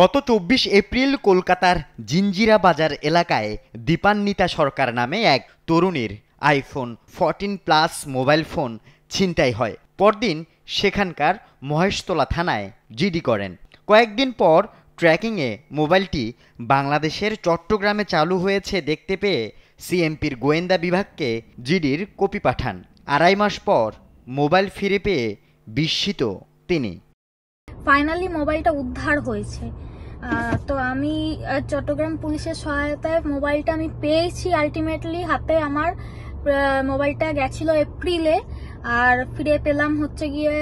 গত ২৪ এপ্রিল কলকাতার জিঞ্জিরা বাজার এলাকায় দীপান্বিতা সরকার নামে এক তরুণীর আইফোন 14 প্লাস মোবাইল ফোন ছিনতাই হয়। পরদিন সেখানকার মহেশতলা থানায় জিডি করেন। কয়েকদিন পর ট্র্যাকিংয়ে মোবাইলটি বাংলাদেশের চট্টগ্রামে চালু হয়েছে দেখতে পেয়ে সিএমপির গোয়েন্দা বিভাগকে জিডির কপি পাঠান। ২.৫ মাস পর মোবাইল ফিরে পেয়ে বিস্মিত তিনি। ফাইনালি মোবাইলটা উদ্ধার হয়েছে। তো আমি চট্টগ্রাম পুলিশের সহায়তায় মোবাইলটা আমি পেয়েছি আলটিমেটলি হাতে। আমার মোবাইলটা গেছিল এপ্রিলে আর ফিরে পেলাম হচ্ছে গিয়ে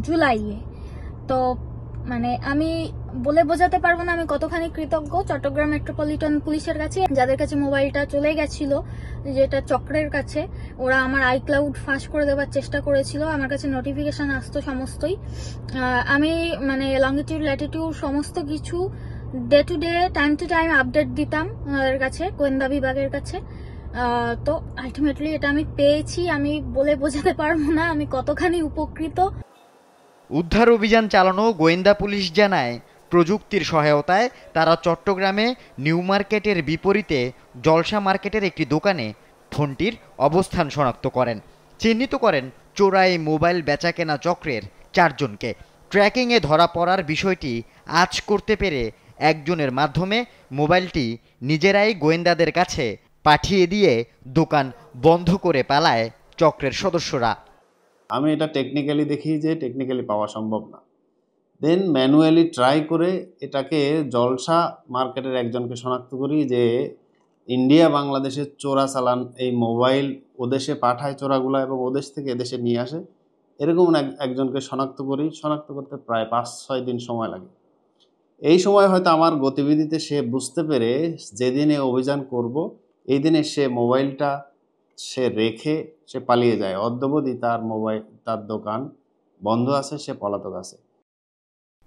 জুলাইয়ে। তো মানে আমি বলে বোঝাতে পারবো না আমি কতখানি কৃতজ্ঞ চট্টগ্রাম মেট্রোপলিটন পুলিশের কাছে, যাদের কাছে মোবাইলটা চলে গেছিল, যেটা চক্রের কাছে। ওরা আমার আইক্লাউড ফাঁস করে দেওয়ার চেষ্টা করেছিল, আমার কাছে নোটিফিকেশন আসতো সমস্তই। আমি মানে লঙ্গিটিউড ল্যাটিটিউড সমস্ত কিছু day to day time to time update দিতাম ওনাদের কাছে, গোয়েন্দা বিভাগের কাছে। তো আলটিমেটলি এটা আমি পেয়েছি, আমি বলে বোঝাতে পারবো না আমি কতখানি উপকৃত। উদ্ধার অভিযান চালানো গোয়েন্দা পুলিশ জানায়, প্রযুক্তির সহায়তায় তারা চট্টগ্রামে নিউ মার্কেটের বিপরীতে জলসা মার্কেটের একটি দোকানে ফোনটির অবস্থান শনাক্ত করেন। চিহ্নিত করেন চোরাই মোবাইল বেচাকেনা চক্রের 4 জনকে। ট্র্যাকিংয়ে ধরা পড়ার বিষয়টি আঁচ করতে পেরে একজনের মাধ্যমে মোবাইলটি নিজেরাই গোয়েন্দাদের কাছে পাঠিয়ে দিয়ে দোকান বন্ধ করে পালায় চক্রের সদস্যরা। আমি এটা টেকনিক্যালি দেখি যে টেকনিক্যালি পাওয়া সম্ভব না, দেন ম্যানুয়ালি ট্রাই করে এটাকে জলসা মার্কেটের একজনকে শনাক্ত করি যে ইন্ডিয়া বাংলাদেশের চোরা চালান এই মোবাইল ওদেশে পাঠায় চোরাগুলা এবং ওদেশ থেকে এদেশে নিয়ে আসে। এরকম একজনকে শনাক্ত করি। শনাক্ত করতে প্রায় 5-6 দিন সময় লাগে। এই সময় হয়তো আমার গতিবিধিতে সে বুঝতে পেরে যেদিনে অভিযান করব এই দিনে সে মোবাইলটা সে রেখে সে পালিয়ে যায়। অদ্যাবধি তার দোকান বন্ধ আছে, সে পলাতক আছে।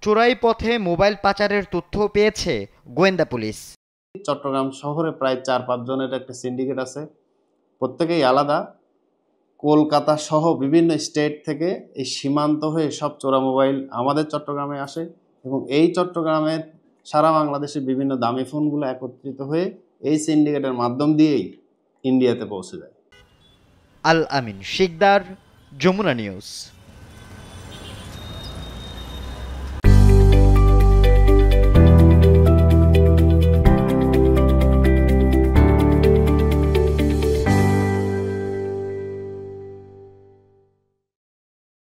চোরাই পথে মোবাইল পাচারের তথ্য পেয়েছে গোয়েন্দা পুলিশ। চট্টগ্রাম শহরে প্রায় 4-5 জনের একটা সিন্ডিকেট আছে, প্রত্যেকেই আলাদা। কলকাতা সহ বিভিন্ন স্টেট থেকে এই সীমান্ত হয়ে সব চোরা মোবাইল আমাদের চট্টগ্রামে আসে এবং এই চট্টগ্রামের সারা বাংলাদেশের বিভিন্ন দামি ফোনগুলো একত্রিত হয়ে এই সিন্ডিকেটের মাধ্যম দিয়েই ইন্ডিয়াতে পৌঁছে যায়। আল আমিন শিকদার, যমুনা নিউজ।